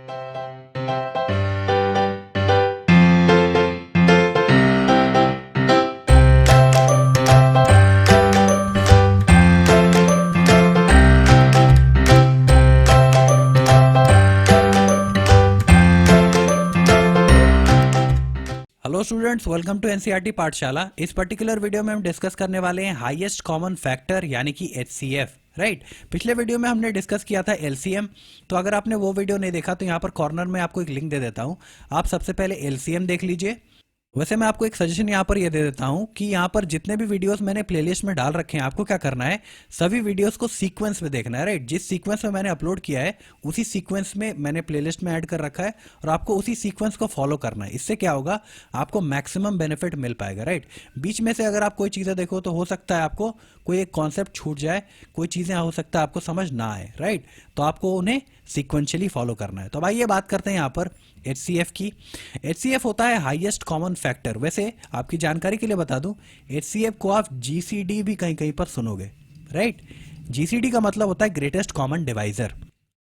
Hello students, welcome to NCERT Pathshala. इस particular video में हम डिस्कस करने वाले हैं हाईएस्ट कॉमन फैक्टर यानी कि एचसीएफ। राइट, पिछले वीडियो में हमने डिस्कस किया था एलसीएम। तो अगर आपने वो वीडियो नहीं देखा तो यहाँ पर कॉर्नर में आपको एक लिंक दे देता हूँ, आप सबसे पहले एलसीएम देख लीजिए। वैसे मैं आपको एक सजेशन यहाँ पर ये दे देता हूँ कि यहाँ पर जितने भी वीडियोस मैंने प्लेलिस्ट में डाल रखे हैं, आपको क्या करना है, सभी वीडियोस को सीक्वेंस में देखना है। राइट, जिस सीक्वेंस में मैंने अपलोड किया है उसी सीक्वेंस में मैंने प्लेलिस्ट में ऐड कर रखा है और आपको उसी सीक्वेंस को फॉलो करना है। इससे क्या होगा, आपको मैक्सिमम बेनिफिट मिल पाएगा। राइट, बीच में से अगर आप कोई चीज़ें देखो तो हो सकता है आपको कोई एक कॉन्सेप्ट छूट जाए, कोई चीज़ें हो सकता है आपको समझ ना आए। राइट, तो आपको उन्हें सीक्वेंशियली फॉलो करना है। तो अब आइए बात करते हैं यहाँ पर एचसीएफ की। एचसीएफ होता है हाईएस्ट कॉमन फैक्टर। वैसे आपकी जानकारी के लिए बता दूं, एचसीएफ को आप जीसीडी भी कहीं कहीं पर सुनोगे। राइट, जीसीडी का मतलब होता है ग्रेटेस्ट कॉमन डिवाइजर।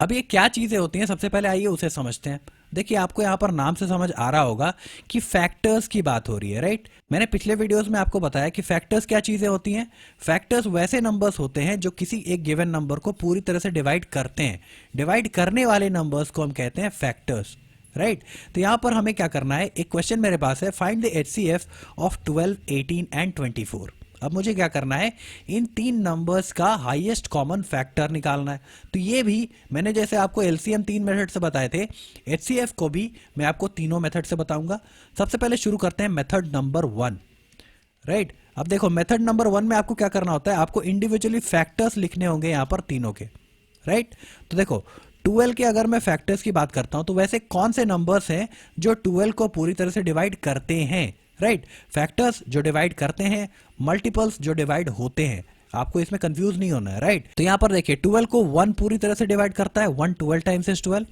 अब ये क्या चीज़ें होती हैं, सबसे पहले आइए उसे समझते हैं। देखिए, आपको यहाँ पर नाम से समझ आ रहा होगा कि फैक्टर्स की बात हो रही है। राइट, मैंने पिछले वीडियोस में आपको बताया कि फैक्टर्स क्या चीज़ें होती हैं। फैक्टर्स वैसे नंबर्स होते हैं जो किसी एक गिवन नंबर को पूरी तरह से डिवाइड करते हैं। डिवाइड करने वाले नंबर्स को हम कहते हैं फैक्टर्स। राइट, तो यहाँ पर हमें क्या करना है, एक क्वेश्चन मेरे पास है, find the HCF of 12, 18 and 24। अब मुझे क्या करना है, इन तीन नंबर्स का हाईएस्ट कॉमन फैक्टर निकालना है। तो ये भी मैंने जैसे आपको एलसीएम 3 मेथड से बताए थे, एचसीएफ को भी मैं आपको तीनों मेथड से बताऊंगा। सबसे पहले शुरू करते हैं मेथड नंबर 1। राइट, अब देखो मेथड नंबर 1 में आपको क्या करना होता है, आपको इंडिविजुअली फैक्टर्स लिखने होंगे यहाँ पर तीनों के। राइट, तो देखो 12 के अगर मैं फैक्टर्स की बात करता हूं तो वैसे कौन से नंबर्स हैं जो 12 को पूरी तरह से डिवाइड करते हैं। राइट, फैक्टर्स जो डिवाइड करते हैं, मल्टीपल्स जो डिवाइड होते हैं। आपको इसमें कंफ्यूज नहीं होना है। राइट, तो यहां पर देखिए 12 को 1 पूरी तरह से डिवाइड करता है, 1 12 टाइम्स इज 12।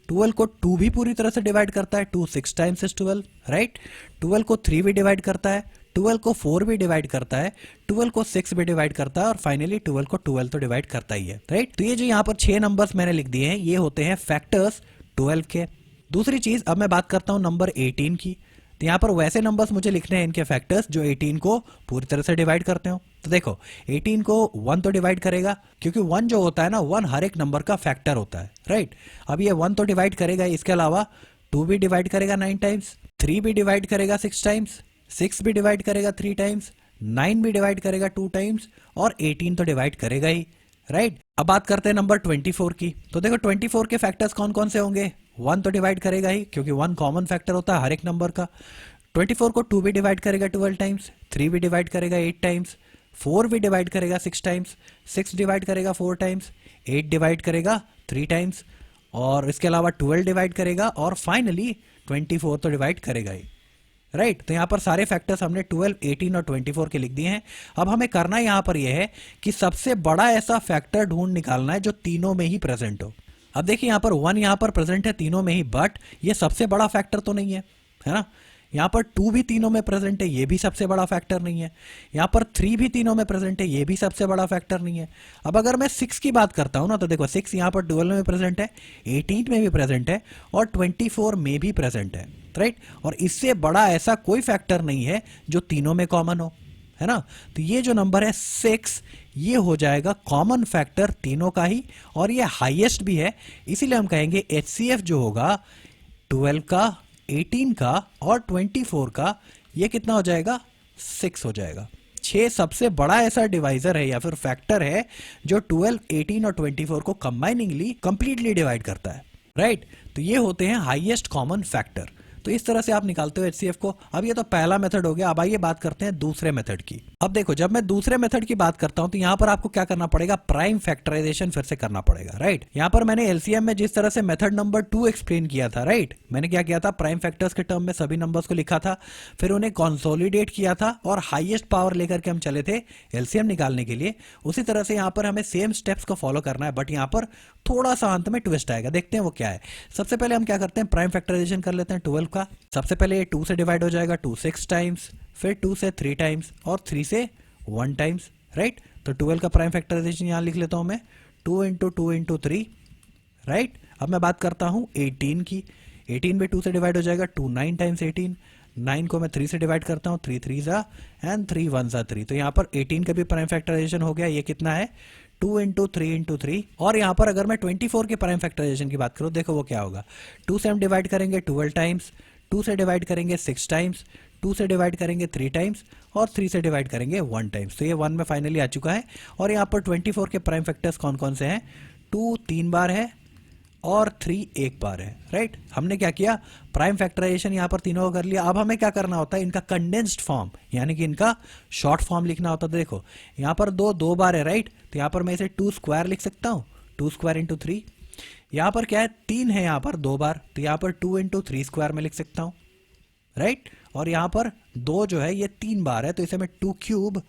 12 को 2 भी पूरी तरह से डिवाइड करता है, 2 6 टाइम्स इज 12। राइट, 12 को 3 भी डिवाइड करता है, 12 को 4 भी डिवाइड करता है, 12 को 6 भी डिवाइड करता है और फाइनली 12 को 12 तो डिवाइड करता ही है। राइट, तो ये जो यहाँ पर 6 नंबर्स मैंने लिख दिए हैं, ये होते हैं फैक्टर्स 12 के। दूसरी चीज, अब मैं बात करता हूँ नंबर 18 की। तो यहाँ पर वैसे नंबर्स मुझे लिखने हैं इनके फैक्टर्स जो 18 को पूरी तरह से डिवाइड करते हो। तो देखो 18 को 1 तो डिवाइड करेगा, क्योंकि 1 जो होता है ना, 1 हर एक नंबर का फैक्टर होता है। राइट, अब ये 1 तो डिवाइड करेगा, इसके अलावा 2 भी डिवाइड करेगा 9 टाइम्स, 3 भी डिवाइड करेगा 6 टाइम्स, 6 भी डिवाइड करेगा 3 टाइम्स, 9 भी डिवाइड करेगा 2 टाइम्स और 18 तो डिवाइड करेगा ही। राइट, अब बात करते हैं नंबर 24 की। तो देखो 24 के फैक्टर्स कौन कौन से होंगे, 1 तो डिवाइड करेगा ही, क्योंकि 1 कॉमन फैक्टर होता है हर एक नंबर का। 24 को 2 भी डिवाइड करेगा 12 टाइम्स, 3 भी डिवाइड करेगा 8 टाइम्स, 4 भी डिवाइड करेगा 6 टाइम्स, 6 डिवाइड करेगा 4 टाइम्स, 8 डिवाइड करेगा 3 टाइम्स और इसके अलावा 12 डिवाइड करेगा और फाइनली 24 तो डिवाइड करेगा ही। राइट, तो यहाँ पर सारे फैक्टर्स हमने 12, 18 और 24 के लिख दिए हैं। अब हमें करना यहाँ पर यह है कि सबसे बड़ा ऐसा फैक्टर ढूंढ निकालना है जो तीनों में ही प्रेजेंट हो। अब देखिए यहाँ पर 1 यहाँ पर प्रेजेंट है तीनों में ही, बट ये सबसे बड़ा फैक्टर तो नहीं है, है ना। यहाँ पर 2 भी तीनों में प्रेजेंट है, ये भी सबसे बड़ा फैक्टर नहीं है। यहाँ पर 3 भी तीनों में प्रेजेंट है, ये भी सबसे बड़ा फैक्टर नहीं है। अब अगर मैं 6 की बात करता हूँ ना, तो देखो 6 यहाँ पर 12 में प्रेजेंट है, 18 में भी प्रेजेंट है और 24 में भी प्रेजेंट है। राइट, और इससे बड़ा ऐसा कोई फैक्टर नहीं है जो तीनों में कॉमन हो, है ना। तो ये जो नंबर है 6, ये हो जाएगा कॉमन फैक्टर तीनों का ही और ये हाईएस्ट भी है। इसीलिए हम कहेंगे एचसीएफ जो होगा 12 का, 18 का और 24 का, ये कितना हो जाएगा, 6 हो जाएगा। 6 सबसे बड़ा ऐसा डिवाइजर है या फिर फैक्टर है जो 12, 18 और 24 को कंबाइनिंगली कंप्लीटली डिवाइड करता है। राइट, तो ये होते हैं हाईएस्ट कॉमन फैक्टर। तो इस तरह से आप निकालते हो एचसीएफ को। अब ये तो पहला मेथड हो गया। अब आइए बात करते हैं दूसरे मेथड की। अब देखो, जब मैं दूसरे मेथड की बात करता हूं तो यहां पर आपको क्या करना पड़ेगा, प्राइम फैक्टराइजेशन फिर से करना पड़ेगा। राइट, यहां पर मैंने एलसीएम में जिस तरह से मेथड नंबर 2 एक्सप्लेन किया था, राइट, मैंने क्या किया था, प्राइम फैक्टर्स के टर्म में सभी नंबर्स को लिखा था, फिर उन्हें कंसोलिडेट किया था और हाईएस्ट पावर लेकर के हम चले थे एलसीएम निकालने के लिए। उसी तरह से यहां पर हमें सेम स्टेप्स को फॉलो करना है, बट यहां पर थोड़ा सा अंत में ट्विस्ट आएगा। देखते हैं वो क्या है। सबसे पहले हम क्या करते हैं, प्राइम फैक्टराइजेशन कर लेते हैं 12 का। सबसे पहले ये 2 से डिवाइड हो जाएगा, 2 6 टाइम्स, फिर 2 से 3 टाइम्स और 3 से 1 टाइम्स। राइट, तो 12 का प्राइम फैक्टराइजेशन यहाँ लिख लेता हूँ मैं, 2 इंटू 2 इंटू 3। राइट, अब मैं बात करता हूँ 18 की। 18 भी 2 से डिवाइड हो जाएगा, 2 9 टाइम्स 18। 9 को मैं 3 से डिवाइड करता हूँ, 3 3 ज़ा एंड 3 1 ज़ा 3। तो यहाँ पर 18 का भी प्राइम फैक्टराइजेशन हो गया। ये कितना है, 2 इंटू 3 इंटू 3। और यहाँ पर अगर मैं 24 के प्राइम फैक्टराइजेशन की बात करूँ, देखो वो क्या होगा। 2 से हम डिवाइड करेंगे 12 टाइम्स, 2 से डिवाइड करेंगे 6 टाइम्स, 2 से डिवाइड करेंगे 3 टाइम्स और 3 से डिवाइड करेंगे 1 टाइम्स। तो ये 1 में फाइनली आ चुका है। और यहाँ पर 24 के प्राइम फैक्टर्स कौन कौन से हैं, 2 3 बार है और 3 एक बार है, राइट। हमने क्या किया, प्राइम फैक्टराइजेशन यहाँ पर तीनों का कर लिया। अब हमें क्या करना होता है, इनका कंडेंस्ड फॉर्म यानी कि इनका शॉर्ट फॉर्म लिखना होता है। तो देखो यहाँ पर 2 बार है, राइट। तो यहाँ पर मैं इसे 2 स्क्वायर लिख सकता हूँ, 2 स्क्वायर इंटू 3। यहाँ पर क्या है, 3 है यहाँ पर 2 बार, तो यहाँ पर 2 इंटू 3 स्क्वायर में लिख सकता हूँ, राइट। और यहाँ पर 2 जो है ये 3 बार है, तो इसे मैं 2 क्यूब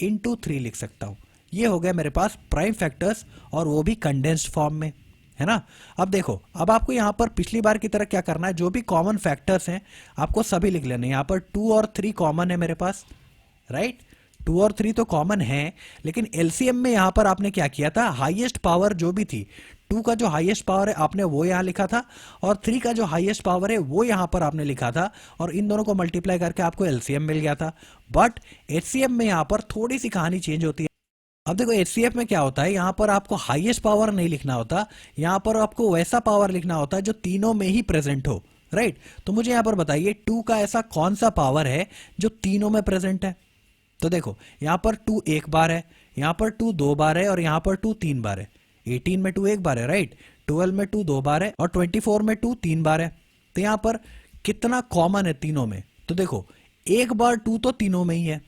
इंटू 3 लिख सकता हूँ। ये हो गया मेरे पास प्राइम फैक्टर्स, और वो भी कंडेंस्ड फॉर्म में, है ना। अब देखो, अब आपको यहाँ पर पिछली बार की तरह क्या करना है, जो भी कॉमन फैक्टर्स हैं आपको सभी लिख लेने। यहाँ पर 2 और 3 कॉमन है मेरे पास, राइट। 2 और 3 तो कॉमन है, लेकिन एलसीएम में यहाँ पर आपने क्या किया था, हाईएस्ट पावर जो भी थी, 2 का जो हाईएस्ट पावर है आपने वो यहाँ लिखा था, और 3 का जो हाईएस्ट पावर है वो यहाँ पर आपने लिखा था, और इन दोनों को मल्टीप्लाई करके आपको एलसीएम मिल गया था। बट एचसीएफ में यहाँ पर थोड़ी सी कहानी चेंज होती है। अब देखो एचसीएफ में क्या होता है, यहाँ पर आपको हाईएस्ट पावर नहीं लिखना होता, यहाँ पर आपको वैसा पावर लिखना होता है जो तीनों में ही प्रेजेंट हो, राइट। तो मुझे यहाँ पर बताइए 2 का ऐसा कौन सा पावर है जो तीनों में प्रेजेंट है। तो देखो यहाँ पर 2 एक बार है, यहाँ पर 2 2 बार है, और यहाँ पर 2 3 बार है। 18 में 2 एक बार है, राइट। 12 में 2 2 बार है, और 24 में 2 3 बार है। तो यहाँ पर कितना कॉमन है तीनों में, तो देखो एक बार 2 तो तीनों में ही है,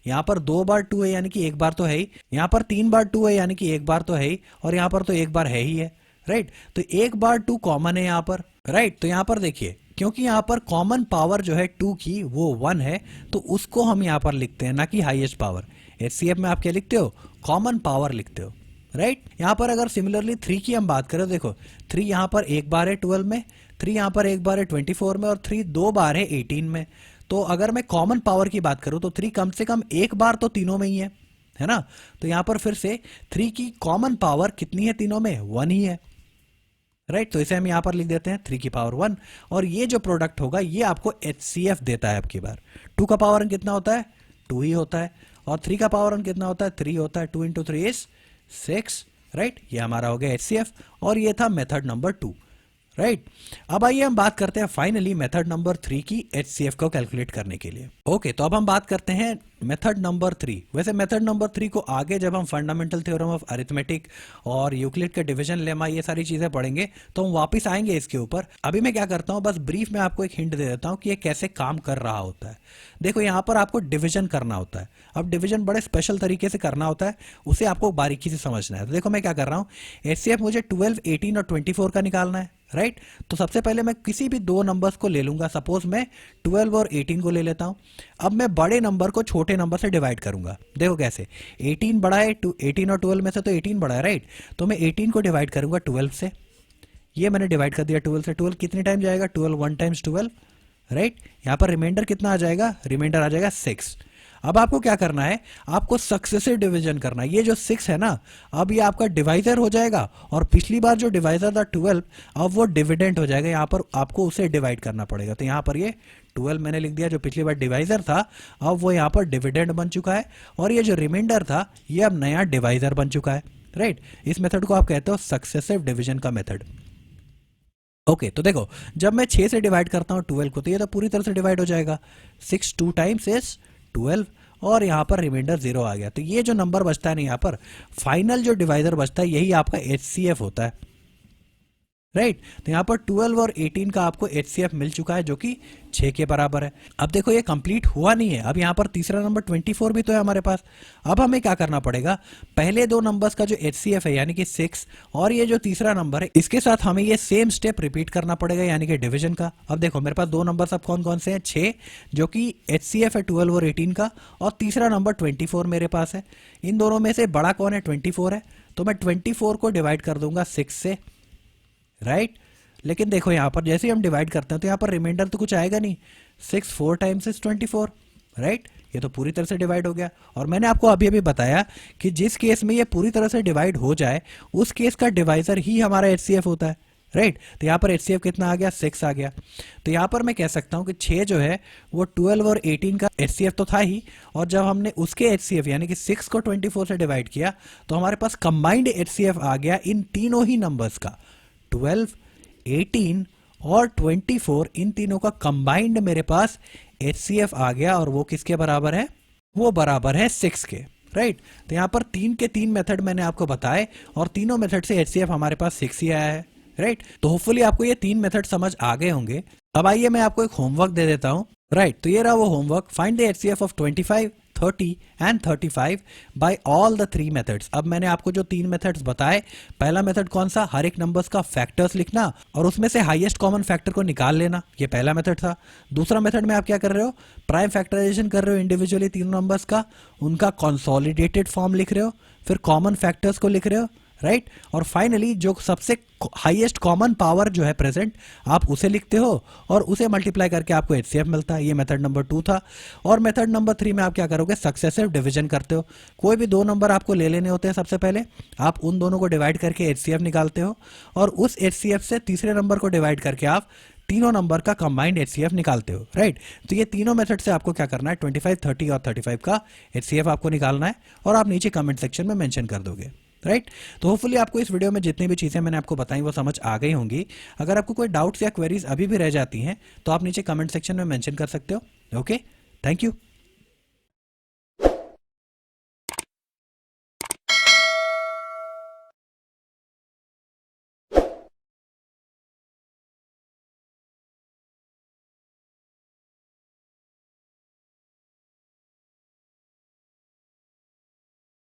यहाँ पर 2 बार 2 है यानी कि एक बार तो है ही, यहाँ पर 3 बार 2 है यानी कि एक बार तो है ही, और यहाँ पर तो एक बार है ही है, राइट। तो एक बार 2 कॉमन है यहाँ पर, राइट। तो यहाँ पर देखिए, क्योंकि यहाँ पर कॉमन पावर जो है 2 की वो 1 है, तो उसको हम यहाँ पर लिखते हैं, ना कि हाईएस्ट पावर। एचसीएफ में आप क्या लिखते हो, कॉमन पावर लिखते हो, राइट। यहाँ पर अगर सिमिलरली 3 की हम बात करें, देखो 3 यहाँ पर एक बार है 12 में, 3 यहाँ पर एक बार है 24 में, और 3 2 बार है 18 में। तो अगर मैं कॉमन पावर की बात करूं तो 3 कम से कम एक बार तो तीनों में ही है ना। तो यहां पर फिर से 3 की कॉमन पावर कितनी है तीनों में, 1 ही है, राइट। तो इसे हम यहां पर लिख देते हैं 3 की पावर 1, और ये जो प्रोडक्ट होगा ये आपको एचसीएफ देता है। आपकी बार 2 का पावर कितना होता है, 2 ही होता है, और 3 का पावर कितना होता है, 3 होता है। 2 इंटू 3 इज 6, राइट। ये हमारा हो गया एचसीएफ, और ये था मेथड नंबर 2, राइट। अब आइए हम बात करते हैं फाइनली मेथड नंबर 3 की एचसीएफ को कैलकुलेट करने के लिए। ओके, तो अब हम बात करते हैं मेथड नंबर 3। वैसे मेथड नंबर 3 को आगे जब हम फंडामेंटल थ्योरम ऑफ अरिथमेटिक और यूक्लिड के डिवीजन लेमा ये सारी चीजें पढ़ेंगे तो हम वापस आएंगे इसके ऊपर। अभी मैं क्या करता हूं, बस ब्रीफ में आपको एक हिंट दे देता हूं कि ये कैसे काम कर रहा होता है। देखो यहाँ पर आपको डिवीजन करना होता है। अब डिवीजन बड़े स्पेशल तरीके से करना होता है, उसे आपको बारीकी से समझना है। तो देखो मैं क्या कर रहा हूँ, एचसीएफ मुझे 12, 18 और 24 का निकालना है, राइट। तो सबसे पहले मैं किसी भी 2 नंबर्स को ले लूंगा। सपोज मैं 12 और 18 को ले लेता हूं। अब मैं बड़े नंबर को छोटे नंबर से डिवाइड करूंगा। देखो कैसे, 18 बड़ा है, 18 और 12 में से तो 18 बड़ा है, राइट। तो मैं 18 को डिवाइड करूंगा 12 से। ये मैंने डिवाइड कर दिया 12 से। 12 कितने टाइम जाएगा, 12 1 टाइम्स 12, राइट। यहां पर रिमाइंडर कितना आ जाएगा, रिमाइंडर आ जाएगा 6। अब आपको क्या करना है, आपको सक्सेसिव डिवीजन करना है। ये जो 6 है ना, अब ये आपका डिवाइजर हो जाएगा, और पिछली बार जो डिवाइजर था 12, अब वो डिविडेंड हो जाएगा। यहाँ पर आपको उसे डिवाइड करना पड़ेगा। तो यहाँ पर ये 12 मैंने लिख दिया, जो पिछली बार डिवाइजर था अब वो यहाँ पर डिविडेंड बन चुका है, और ये जो रिमाइंडर था ये अब नया डिवाइजर बन चुका है, राइट। इस मेथड को आप कहते हो सक्सेसिव डिवीजन का मेथड। ओके, तो देखो जब मैं 6 से डिवाइड करता हूँ 12 को, तो ये तो पूरी तरह से डिवाइड हो जाएगा। 6 2 टाइम्स इज 12, और यहाँ पर रिमाइंडर 0 आ गया। तो ये जो नंबर बचता है ना, यहाँ पर फाइनल जो डिवाइजर बचता है यही आपका एचसीएफ होता है, राइट। तो यहाँ पर 12 और 18 का आपको एचसीएफ मिल चुका है, जो कि 6 के बराबर है। अब देखो ये कंप्लीट हुआ नहीं है, अब यहाँ पर तीसरा नंबर 24 भी तो है हमारे पास। अब हमें क्या करना पड़ेगा, पहले 2 नंबर्स का जो एचसीएफ है यानी कि 6, और ये जो तीसरा नंबर है इसके साथ हमें ये सेम स्टेप रिपीट करना पड़ेगा, यानी कि डिवीजन का। अब देखो मेरे पास 2 नंबर अब कौन कौन से हैं, 6 जो कि एचसीएफ है 12 और 18 का, और तीसरा नंबर 24 मेरे पास है। इन दोनों में से बड़ा कौन है, 24 है। तो मैं 24 को डिवाइड कर दूंगा 6 से, राइट। लेकिन देखो यहाँ पर जैसे ही हम डिवाइड करते हैं तो यहाँ पर रिमाइंडर तो कुछ आएगा नहीं। 6 4 टाइम्स इज 24, राइट। ये तो पूरी तरह से डिवाइड हो गया। और मैंने आपको अभी अभी बताया कि जिस केस में ये पूरी तरह से डिवाइड हो जाए उस केस का डिवाइजर ही हमारा एचसीएफ होता है, राइट। तो यहाँ पर HCF कितना आ गया, 6 आ गया। तो यहाँ पर मैं कह सकता हूँ कि 6 जो है वो 12 और 18 का HCF तो था ही, और जब हमने उसके HCF यानी कि 6 को 24 से डिवाइड किया तो हमारे पास कंबाइंड HCF आ गया इन तीनों ही नंबर्स का। 12, 18 और 24, इन तीनों का कंबाइंड मेरे पास HCF आ गया, और वो किसके बराबर है, वो बराबर है 6 के। राइट। तो यहाँ पर 3 के 3 मेथड मैंने आपको बताए, और तीनों मेथड से HCF हमारे पास 6 ही आया है। राइट। तो होपफुली आपको ये 3 मेथड समझ आ गए होंगे। अब आइए मैं आपको एक होमवर्क दे देता हूँ। राइट। तो ये रहा वो homework, find the HCF of 25, 30 and 35 by all the 3 methods. अब मैंने आपको जो 3 मेथड्स बताए, पहला मेथड कौन सा, हर एक नंबर्स का फैक्टर्स लिखना और उसमें से हाईएस्ट कॉमन फैक्टर को निकाल लेना, ये पहला मेथड था। दूसरा मेथड में आप क्या कर रहे हो, प्राइम फैक्टराइजेशन कर रहे हो इंडिविजुअली तीनों नंबर्स का, उनका कंसोलिडेटेड फॉर्म लिख रहे हो, फिर कॉमन फैक्टर्स को लिख रहे हो। राइट। और फाइनली जो सबसे हाईएस्ट कॉमन पावर जो है प्रेजेंट, आप उसे लिखते हो और उसे मल्टीप्लाई करके आपको HCF मिलता है। ये मेथड नंबर 2 था। और मेथड नंबर 3 में आप क्या करोगे, सक्सेसिव डिवीजन करते हो। कोई भी दो नंबर आपको ले लेने होते हैं, सबसे पहले आप उन दोनों को डिवाइड करके HCF निकालते हो, और उस HCF से तीसरे नंबर को डिवाइड करके आप तीनों नंबर का कंबाइंड HCF निकालते हो। राइट। तो ये तीनों मेथड से आपको क्या करना है, 25, 30 और 35 का HCF आपको निकालना है, और आप नीचे कमेंट सेक्शन में मेंशन कर दोगे। राइट। तो होपफुली आपको इस वीडियो में जितनी भी चीज़ें मैंने आपको बताई वो समझ आ गई होंगी। अगर आपको कोई डाउट्स या क्वेरीज अभी भी रह जाती हैं तो आप नीचे कमेंट सेक्शन में मेंशन कर सकते हो। Okay, thank you.